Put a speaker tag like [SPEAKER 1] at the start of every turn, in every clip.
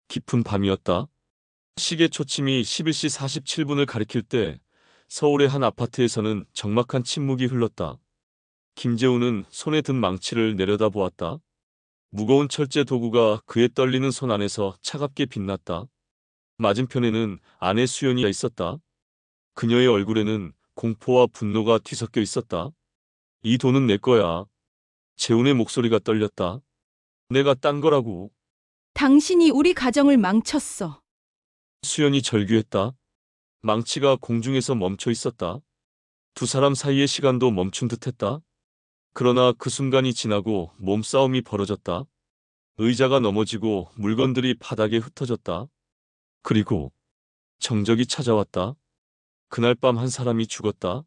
[SPEAKER 1] 깊은 밤이었다. 시계 초침이 11시 47분을 가리킬 때 서울의 한 아파트에서는 적막한 침묵이 흘렀다. 김재우는 손에 든 망치를 내려다보았다. 무거운 철제 도구가 그의 떨리는 손 안에서 차갑게 빛났다. 맞은편에는 아내 수연이가 있었다. 그녀의 얼굴에는 공포와 분노가 뒤섞여 있었다. 이 돈은 내 거야. 재훈의 목소리가 떨렸다. 내가 딴 거라고.
[SPEAKER 2] 당신이 우리 가정을 망쳤어.
[SPEAKER 1] 수연이 절규했다. 망치가 공중에서 멈춰 있었다. 두 사람 사이의 시간도 멈춘 듯했다. 그러나 그 순간이 지나고 몸싸움이 벌어졌다. 의자가 넘어지고 물건들이 바닥에 흩어졌다. 그리고 정적이 찾아왔다. 그날 밤 한 사람이 죽었다.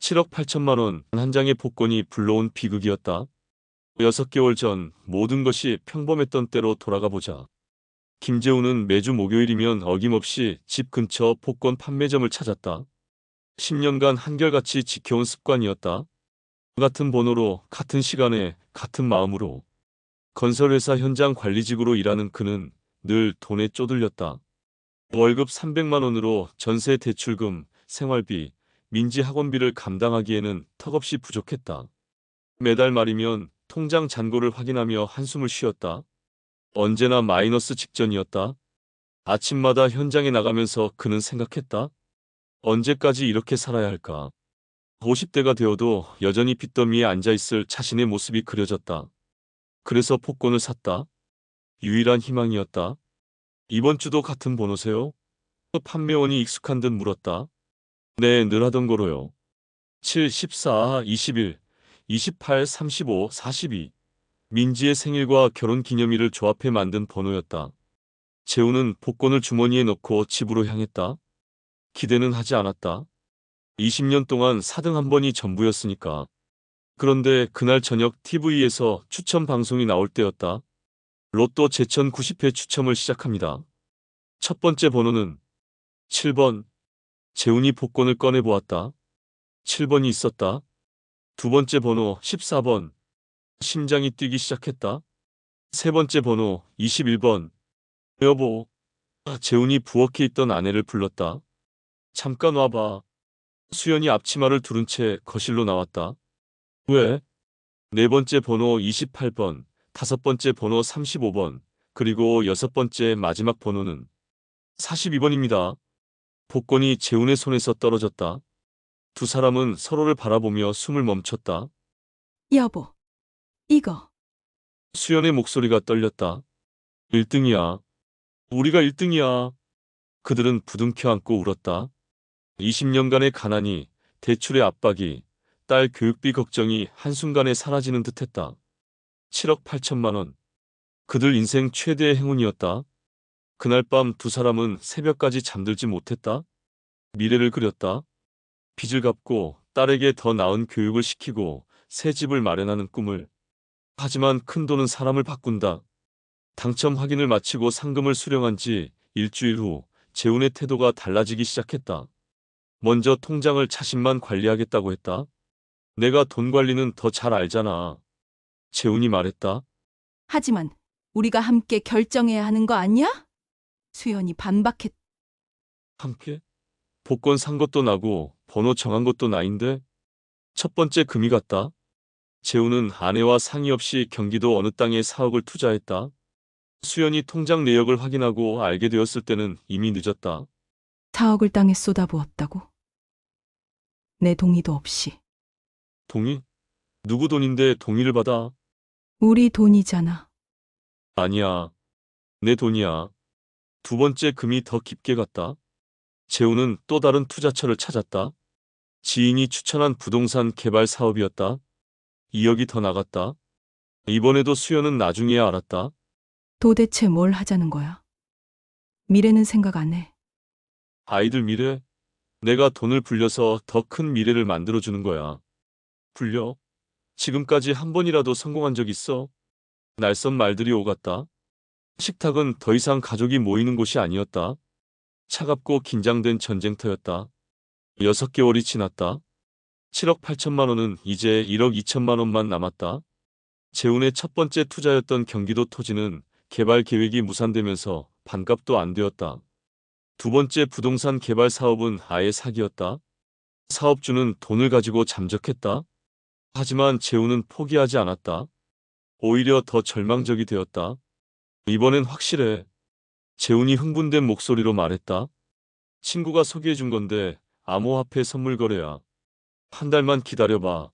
[SPEAKER 1] 7억 8천만 원 한 장의 복권이 불러온 비극이었다. 6개월 전 모든 것이 평범했던 때로 돌아가 보자. 김재우는 매주 목요일이면 어김없이 집 근처 복권 판매점을 찾았다. 10년간 한결같이 지켜온 습관이었다. 같은 번호로, 같은 시간에, 같은 마음으로. 건설회사 현장 관리직으로 일하는 그는 늘 돈에 쪼들렸다. 월급 300만 원으로 전세 대출금, 생활비, 민지 학원비를 감당하기에는 턱없이 부족했다. 매달 말이면 통장 잔고를 확인하며 한숨을 쉬었다. 언제나 마이너스 직전이었다. 아침마다 현장에 나가면서 그는 생각했다. 언제까지 이렇게 살아야 할까? 50대가 되어도 여전히 빚더미에 앉아있을 자신의 모습이 그려졌다. 그래서 복권을 샀다. 유일한 희망이었다. 이번 주도 같은 번호세요? 판매원이 익숙한 듯 물었다. 네, 늘 하던 거로요. 7, 14, 21, 28, 35, 42. 민지의 생일과 결혼기념일을 조합해 만든 번호였다. 재우는 복권을 주머니에 넣고 집으로 향했다. 기대는 하지 않았다. 20년 동안 4등 한 번이 전부였으니까. 그런데 그날 저녁 TV에서 추첨 방송이 나올 때였다. 로또 제천 90회 추첨을 시작합니다. 첫 번째 번호는 7번. 재훈이 복권을 꺼내보았다. 7번이 있었다. 두 번째 번호 14번. 심장이 뛰기 시작했다. 세 번째 번호 21번. 여보. 재훈이 부엌에 있던 아내를 불렀다. 잠깐 와봐. 수연이 앞치마를 두른 채 거실로 나왔다. 왜? 네 번째 번호 28번, 다섯 번째 번호 35번, 그리고 여섯 번째 마지막 번호는 42번입니다. 복권이 재훈의 손에서 떨어졌다. 두 사람은 서로를 바라보며 숨을 멈췄다.
[SPEAKER 2] 여보, 이거.
[SPEAKER 1] 수연의 목소리가 떨렸다. 1등이야. 우리가 1등이야. 그들은 부둥켜 안고 울었다. 20년간의 가난이, 대출의 압박이, 딸 교육비 걱정이 한순간에 사라지는 듯했다. 7억 8천만 원. 그들 인생 최대의 행운이었다. 그날 밤 두 사람은 새벽까지 잠들지 못했다. 미래를 그렸다. 빚을 갚고 딸에게 더 나은 교육을 시키고 새 집을 마련하는 꿈을. 하지만 큰돈은 사람을 바꾼다. 당첨 확인을 마치고 상금을 수령한 지 일주일 후 재훈의 태도가 달라지기 시작했다. 먼저 통장을 자신만 관리하겠다고 했다. 내가 돈 관리는 더 잘 알잖아. 재훈이 말했다.
[SPEAKER 2] 하지만 우리가 함께 결정해야 하는 거 아니야? 수연이 반박했.
[SPEAKER 1] 함께? 복권 산 것도 나고 번호 정한 것도 나인데? 첫 번째 금이 갔다. 재훈은 아내와 상의 없이 경기도 어느 땅에 4억을 투자했다. 수연이 통장 내역을 확인하고 알게 되었을 때는 이미 늦었다.
[SPEAKER 2] 4억을 땅에 쏟아부었다고? 내 동의도 없이.
[SPEAKER 1] 동의? 누구 돈인데 동의를 받아?
[SPEAKER 2] 우리 돈이잖아.
[SPEAKER 1] 아니야. 내 돈이야. 두 번째 금이 더 깊게 갔다. 재훈은 또 다른 투자처를 찾았다. 지인이 추천한 부동산 개발 사업이었다. 2억이 더 나갔다. 이번에도 수연은 나중에야 알았다.
[SPEAKER 2] 도대체 뭘 하자는 거야? 미래는 생각 안 해.
[SPEAKER 1] 아이들 미래? 내가 돈을 불려서 더 큰 미래를 만들어주는 거야. 불려? 지금까지 한 번이라도 성공한 적 있어? 날선 말들이 오갔다. 식탁은 더 이상 가족이 모이는 곳이 아니었다. 차갑고 긴장된 전쟁터였다. 6개월이 지났다. 7억 8천만 원은 이제 1억 2천만 원만 남았다. 재훈의 첫 번째 투자였던 경기도 토지는 개발 계획이 무산되면서 반값도 안 되었다. 두 번째 부동산 개발 사업은 아예 사기였다. 사업주는 돈을 가지고 잠적했다. 하지만 재우는 포기하지 않았다. 오히려 더 절망적이 되었다. 이번엔 확실해. 재훈이 흥분된 목소리로 말했다. 친구가 소개해준 건데 암호화폐 선물 거래야. 한 달만 기다려봐.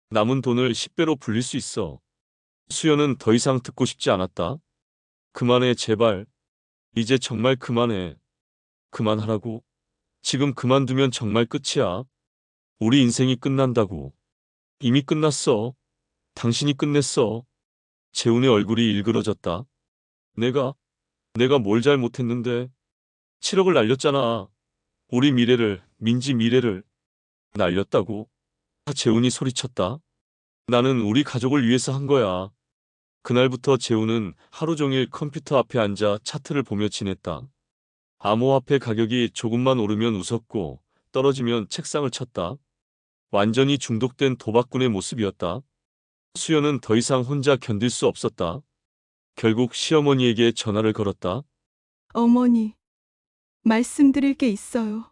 [SPEAKER 1] 남은 돈을 10배로 불릴 수 있어. 수연은 더 이상 듣고 싶지 않았다. 그만해, 제발. 이제 정말 그만해. 그만하라고. 지금 그만두면 정말 끝이야. 우리 인생이 끝난다고. 이미 끝났어. 당신이 끝냈어. 재훈의 얼굴이 일그러졌다. 내가 뭘 잘못했는데. 7억을 날렸잖아. 우리 미래를, 민지 미래를 날렸다고. 재훈이 소리쳤다. 나는 우리 가족을 위해서 한 거야. 그날부터 재훈은 하루 종일 컴퓨터 앞에 앉아 차트를 보며 지냈다. 암호화폐 가격이 조금만 오르면 웃었고 떨어지면 책상을 쳤다. 완전히 중독된 도박꾼의 모습이었다. 수연은 더 이상 혼자 견딜 수 없었다. 결국 시어머니에게 전화를 걸었다.
[SPEAKER 2] 어머니, 말씀드릴 게 있어요.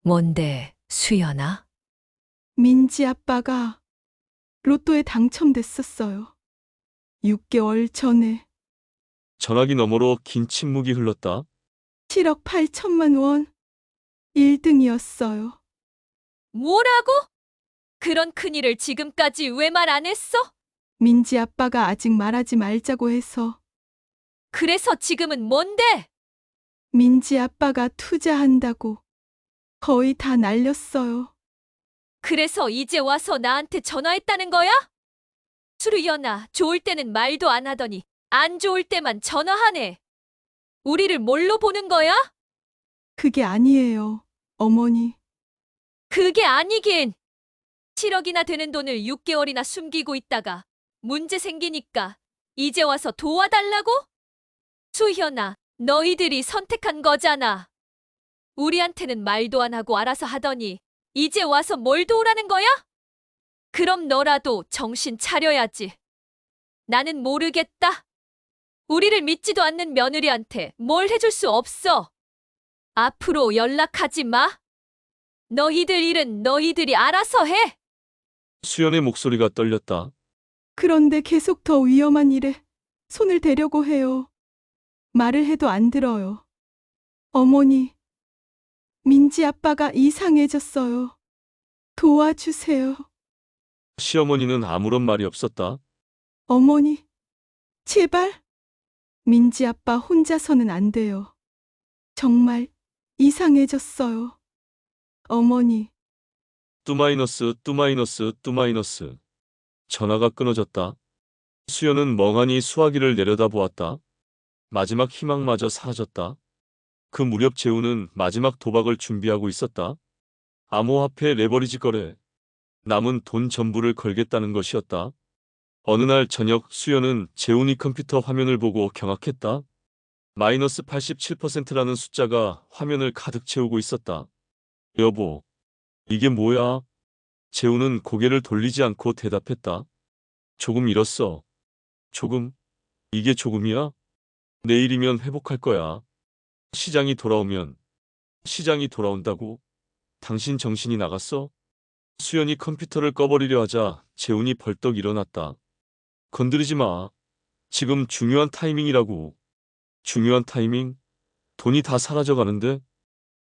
[SPEAKER 3] 뭔데, 수연아?
[SPEAKER 2] 민지 아빠가 로또에 당첨됐었어요. 6개월 전에
[SPEAKER 1] 전화기 너머로 긴 침묵이 흘렀다.
[SPEAKER 2] 7억 8천만 원 1등이었어요.
[SPEAKER 3] 뭐라고? 그런 큰일을 지금까지 왜 말 안 했어?
[SPEAKER 2] 민지 아빠가 아직 말하지 말자고 해서
[SPEAKER 3] 그래서 지금은 뭔데?
[SPEAKER 2] 민지 아빠가 투자한다고 거의 다 날렸어요.
[SPEAKER 3] 그래서 이제 와서 나한테 전화했다는 거야? 수르연아, 좋을 때는 말도 안 하더니 안 좋을 때만 전화하네. 우리를 뭘로 보는 거야?
[SPEAKER 2] 그게 아니에요, 어머니.
[SPEAKER 3] 그게 아니긴. 7억이나 되는 돈을 6개월이나 숨기고 있다가 문제 생기니까 이제 와서 도와달라고? 수현아, 너희들이 선택한 거잖아. 우리한테는 말도 안 하고 알아서 하더니 이제 와서 뭘 도우라는 거야? 그럼 너라도 정신 차려야지. 나는 모르겠다. 우리를 믿지도 않는 며느리한테 뭘 해줄 수 없어. 앞으로 연락하지 마. 너희들 일은 너희들이 알아서 해.
[SPEAKER 1] 수연의 목소리가 떨렸다.
[SPEAKER 2] 그런데 계속 더 위험한 일에 손을 대려고 해요. 말을 해도 안 들어요. 어머니, 민지 아빠가 이상해졌어요. 도와주세요.
[SPEAKER 1] 시어머니는 아무런 말이 없었다.
[SPEAKER 2] 어머니, 제발. 민지 아빠 혼자서는 안 돼요. 정말 이상해졌어요. 어머니,
[SPEAKER 1] 뚜마이너스, 뚜마이너스, 뚜마이너스. 전화가 끊어졌다. 수연은 멍하니 수화기를 내려다보았다. 마지막 희망마저 사라졌다. 그 무렵 재우는 마지막 도박을 준비하고 있었다. 암호화폐 레버리지 거래. 남은 돈 전부를 걸겠다는 것이었다. 어느 날 저녁 수연은 재훈이 컴퓨터 화면을 보고 경악했다. 마이너스 87%라는 숫자가 화면을 가득 채우고 있었다. 여보, 이게 뭐야? 재훈은 고개를 돌리지 않고 대답했다. 조금 잃었어. 조금? 이게 조금이야? 내일이면 회복할 거야. 시장이 돌아오면. 시장이 돌아온다고? 당신 정신이 나갔어? 수연이 컴퓨터를 꺼버리려 하자 재훈이 벌떡 일어났다. 건드리지 마. 지금 중요한 타이밍이라고. 중요한 타이밍? 돈이 다 사라져 가는데?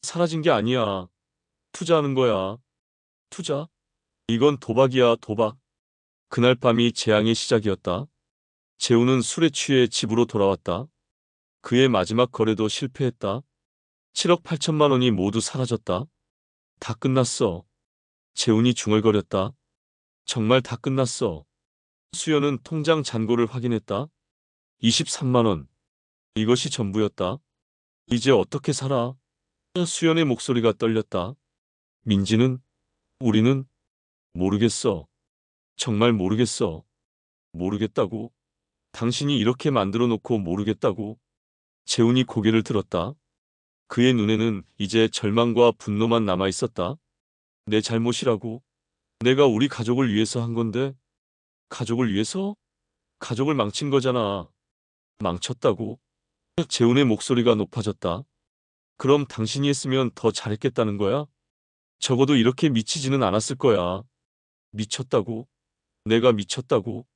[SPEAKER 1] 사라진 게 아니야. 투자하는 거야. 투자? 이건 도박이야, 도박. 그날 밤이 재앙의 시작이었다. 재훈은 술에 취해 집으로 돌아왔다. 그의 마지막 거래도 실패했다. 7억 8천만 원이 모두 사라졌다. 다 끝났어. 재훈이 중얼거렸다. 정말 다 끝났어. 수연은 통장 잔고를 확인했다. 23만 원. 이것이 전부였다. 이제 어떻게 살아? 수연의 목소리가 떨렸다. 민지는? 우리는? 모르겠어. 정말 모르겠어. 모르겠다고. 당신이 이렇게 만들어 놓고 모르겠다고. 재훈이 고개를 들었다. 그의 눈에는 이제 절망과 분노만 남아 있었다. 내 잘못이라고. 내가 우리 가족을 위해서 한 건데. 가족을 위해서? 가족을 망친 거잖아. 망쳤다고. 재훈의 목소리가 높아졌다. 그럼 당신이 했으면 더 잘했겠다는 거야? 적어도 이렇게 미치지는 않았을 거야. 미쳤다고? 내가 미쳤다고?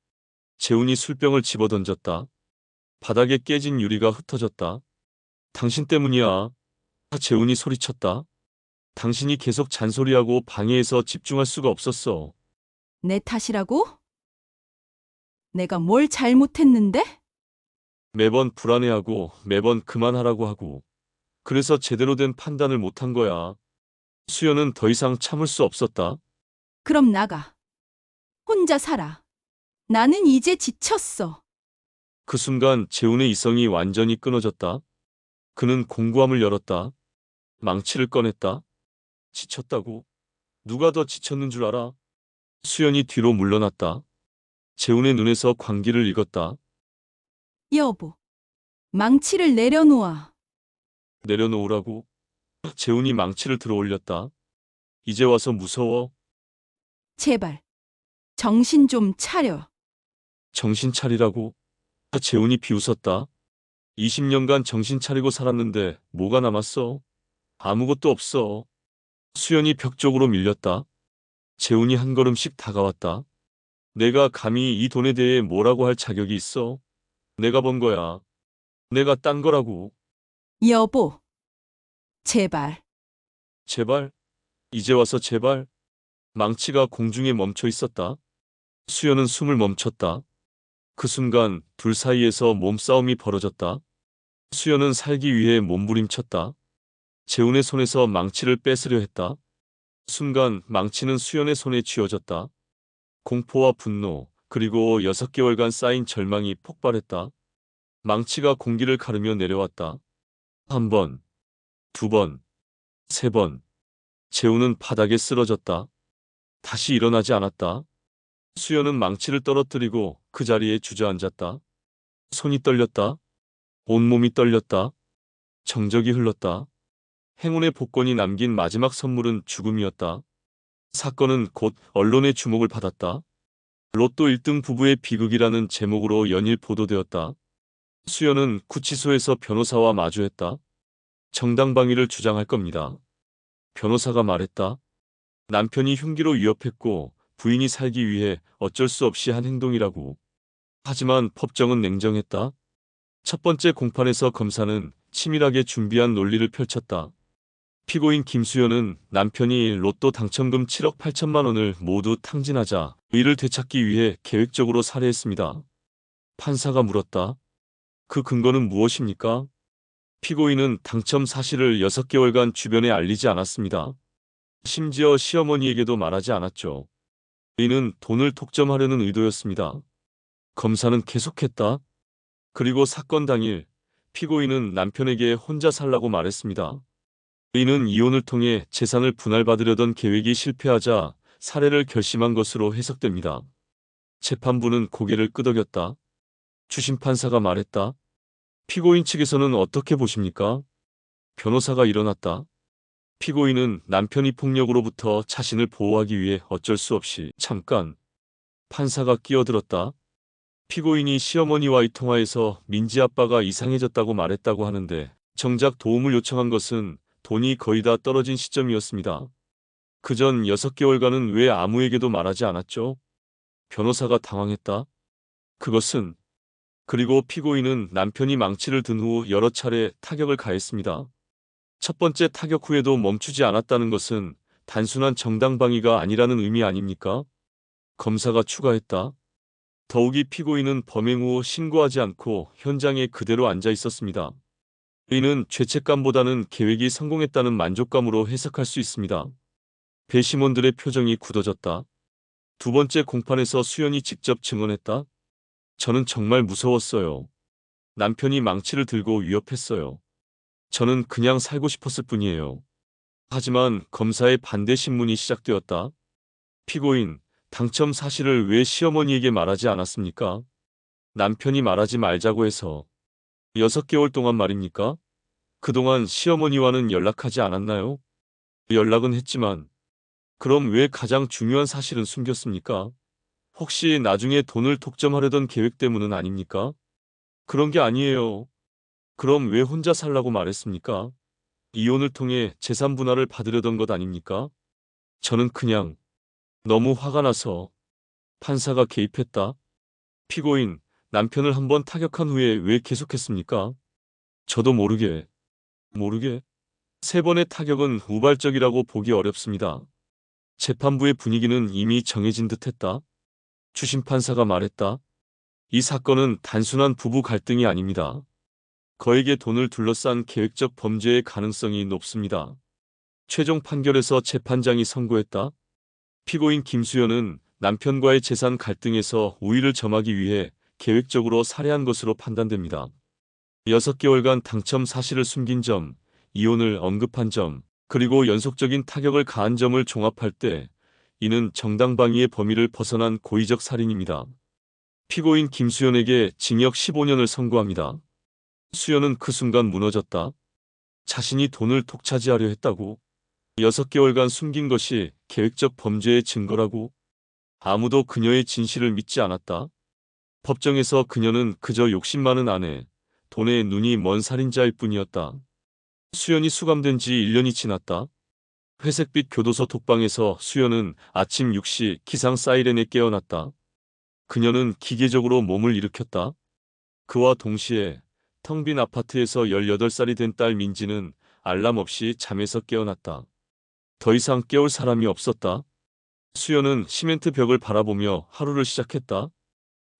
[SPEAKER 1] 재훈이 술병을 집어던졌다. 바닥에 깨진 유리가 흩어졌다. 당신 때문이야. 재훈이 소리쳤다. 당신이 계속 잔소리하고 방해해서 집중할 수가 없었어.
[SPEAKER 2] 내 탓이라고? 내가 뭘 잘못했는데?
[SPEAKER 1] 매번 불안해하고 매번 그만하라고 하고 그래서 제대로 된 판단을 못한 거야. 수연은 더 이상 참을 수 없었다.
[SPEAKER 2] 그럼 나가. 혼자 살아. 나는 이제 지쳤어.
[SPEAKER 1] 그 순간 재훈의 이성이 완전히 끊어졌다. 그는 공구함을 열었다. 망치를 꺼냈다. 지쳤다고? 누가 더 지쳤는 줄 알아? 수연이 뒤로 물러났다. 재훈의 눈에서 광기를 읽었다.
[SPEAKER 2] 여보, 망치를 내려놓아.
[SPEAKER 1] 내려놓으라고? 재훈이 망치를 들어 올렸다. 이제 와서 무서워?
[SPEAKER 2] 제발. 정신 좀 차려.
[SPEAKER 1] 정신 차리라고? 재훈이 비웃었다. 20년간 정신 차리고 살았는데 뭐가 남았어? 아무것도 없어. 수연이 벽 쪽으로 밀렸다. 재훈이 한 걸음씩 다가왔다. 내가 감히 이 돈에 대해 뭐라고 할 자격이 있어? 내가 번 거야. 내가 딴 거라고.
[SPEAKER 2] 여보, 제발.
[SPEAKER 1] 제발. 이제 와서 제발. 망치가 공중에 멈춰 있었다. 수연은 숨을 멈췄다. 그 순간 둘 사이에서 몸싸움이 벌어졌다. 수연은 살기 위해 몸부림쳤다. 재훈의 손에서 망치를 뺏으려 했다. 순간 망치는 수연의 손에 쥐어졌다. 공포와 분노, 그리고 6개월간 쌓인 절망이 폭발했다. 망치가 공기를 가르며 내려왔다. 한 번, 두 번, 세 번. 재훈은 바닥에 쓰러졌다. 다시 일어나지 않았다. 수연은 망치를 떨어뜨리고 그 자리에 주저앉았다. 손이 떨렸다. 온몸이 떨렸다. 정적이 흘렀다. 행운의 복권이 남긴 마지막 선물은 죽음이었다. 사건은 곧 언론의 주목을 받았다. 로또 1등 부부의 비극이라는 제목으로 연일 보도되었다. 수연은 구치소에서 변호사와 마주했다. 정당방위를 주장할 겁니다. 변호사가 말했다. 남편이 흉기로 위협했고 부인이 살기 위해 어쩔 수 없이 한 행동이라고. 하지만 법정은 냉정했다. 첫 번째 공판에서 검사는 치밀하게 준비한 논리를 펼쳤다. 피고인 김수연은 남편이 로또 당첨금 7억 8천만 원을 모두 탕진하자 이를 되찾기 위해 계획적으로 살해했습니다. 판사가 물었다. 그 근거는 무엇입니까? 피고인은 당첨 사실을 6개월간 주변에 알리지 않았습니다. 심지어 시어머니에게도 말하지 않았죠. 이는 돈을 독점하려는 의도였습니다. 검사는 계속했다. 그리고 사건 당일 피고인은 남편에게 혼자 살라고 말했습니다. 이는 이혼을 통해 재산을 분할받으려던 계획이 실패하자 살해를 결심한 것으로 해석됩니다. 재판부는 고개를 끄덕였다. 주심 판사가 말했다. 피고인 측에서는 어떻게 보십니까? 변호사가 일어났다. 피고인은 남편이 폭력으로부터 자신을 보호하기 위해 어쩔 수 없이 잠깐. 판사가 끼어들었다. 피고인이 시어머니와의 통화에서 민지 아빠가 이상해졌다고 말했다고 하는데 정작 도움을 요청한 것은 돈이 거의 다 떨어진 시점이었습니다. 그전 6개월간은 왜 아무에게도 말하지 않았죠? 변호사가 당황했다. 그것은 그리고 피고인은 남편이 망치를 든 후 여러 차례 타격을 가했습니다. 첫 번째 타격 후에도 멈추지 않았다는 것은 단순한 정당방위가 아니라는 의미 아닙니까? 검사가 추가했다. 더욱이 피고인은 범행 후 신고하지 않고 현장에 그대로 앉아 있었습니다. 이는 죄책감보다는 계획이 성공했다는 만족감으로 해석할 수 있습니다. 배심원들의 표정이 굳어졌다. 두 번째 공판에서 수연이 직접 증언했다. 저는 정말 무서웠어요. 남편이 망치를 들고 위협했어요. 저는 그냥 살고 싶었을 뿐이에요. 하지만 검사의 반대 신문이 시작되었다. 피고인, 당첨 사실을 왜 시어머니에게 말하지 않았습니까? 남편이 말하지 말자고 해서. 6개월 동안 말입니까? 그동안 시어머니와는 연락하지 않았나요? 연락은 했지만 그럼 왜 가장 중요한 사실은 숨겼습니까? 혹시 나중에 돈을 독점하려던 계획 때문은 아닙니까? 그런 게 아니에요. 그럼 왜 혼자 살라고 말했습니까? 이혼을 통해 재산 분할을 받으려던 것 아닙니까? 저는 그냥 너무 화가 나서 판사가 개입했다. 피고인, 남편을 한번 타격한 후에 왜 계속했습니까? 저도 모르게. 세 번의 타격은 우발적이라고 보기 어렵습니다. 재판부의 분위기는 이미 정해진 듯했다. 주심 판사가 말했다. 이 사건은 단순한 부부 갈등이 아닙니다. 거액의 돈을 둘러싼 계획적 범죄의 가능성이 높습니다. 최종 판결에서 재판장이 선고했다. 피고인 김수현은 남편과의 재산 갈등에서 우위를 점하기 위해 계획적으로 살해한 것으로 판단됩니다. 6개월간 당첨 사실을 숨긴 점, 이혼을 언급한 점, 그리고 연속적인 타격을 가한 점을 종합할 때 이는 정당방위의 범위를 벗어난 고의적 살인입니다. 피고인 김수현에게 징역 15년을 선고합니다. 수현은 그 순간 무너졌다. 자신이 돈을 독차지하려 했다고. 6개월간 숨긴 것이 계획적 범죄의 증거라고. 아무도 그녀의 진실을 믿지 않았다. 법정에서 그녀는 그저 욕심 많은 아내, 돈에 눈이 먼 살인자일 뿐이었다. 수연이 수감된 지 1년이 지났다. 회색빛 교도소 독방에서 수연은 아침 6시 기상 사이렌에 깨어났다. 그녀는 기계적으로 몸을 일으켰다. 그와 동시에 텅 빈 아파트에서 18살이 된 딸 민지는 알람 없이 잠에서 깨어났다. 더 이상 깨울 사람이 없었다. 수연은 시멘트 벽을 바라보며 하루를 시작했다.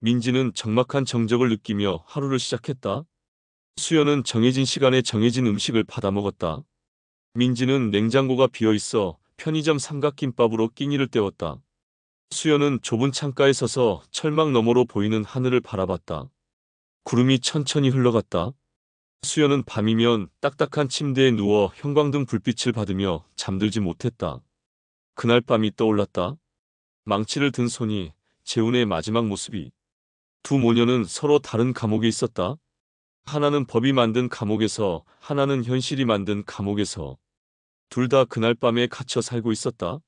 [SPEAKER 1] 민지는 적막한 정적을 느끼며 하루를 시작했다. 수연은 정해진 시간에 정해진 음식을 받아 먹었다. 민지는 냉장고가 비어 있어 편의점 삼각김밥으로 끼니를 때웠다. 수연은 좁은 창가에 서서 철망 너머로 보이는 하늘을 바라봤다. 구름이 천천히 흘러갔다. 수연은 밤이면 딱딱한 침대에 누워 형광등 불빛을 받으며 잠들지 못했다. 그날 밤이 떠올랐다. 망치를 든 손이, 재훈의 마지막 모습이. 두 모녀는 서로 다른 감옥에 있었다. 하나는 법이 만든 감옥에서, 하나는 현실이 만든 감옥에서. 둘 다 그날 밤에 갇혀 살고 있었다.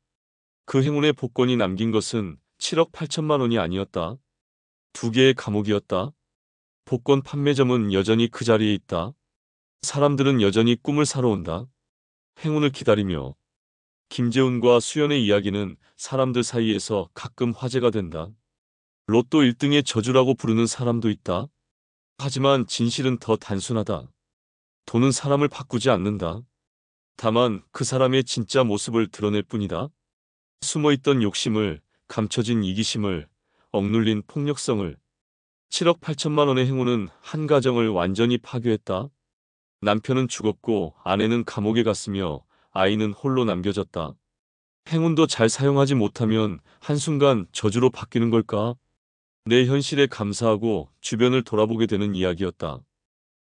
[SPEAKER 1] 그 행운의 복권이 남긴 것은 7억 8천만 원이 아니었다. 두 개의 감옥이었다. 복권 판매점은 여전히 그 자리에 있다. 사람들은 여전히 꿈을 사러 온다. 행운을 기다리며. 김재훈과 수연의 이야기는 사람들 사이에서 가끔 화제가 된다. 로또 1등의 저주라고 부르는 사람도 있다. 하지만 진실은 더 단순하다. 돈은 사람을 바꾸지 않는다. 다만 그 사람의 진짜 모습을 드러낼 뿐이다. 숨어있던 욕심을, 감춰진 이기심을, 억눌린 폭력성을. 7억 8천만 원의 행운은 한 가정을 완전히 파괴했다. 남편은 죽었고 아내는 감옥에 갔으며 아이는 홀로 남겨졌다. 행운도 잘 사용하지 못하면 한순간 저주로 바뀌는 걸까? 내 현실에 감사하고 주변을 돌아보게 되는 이야기였다.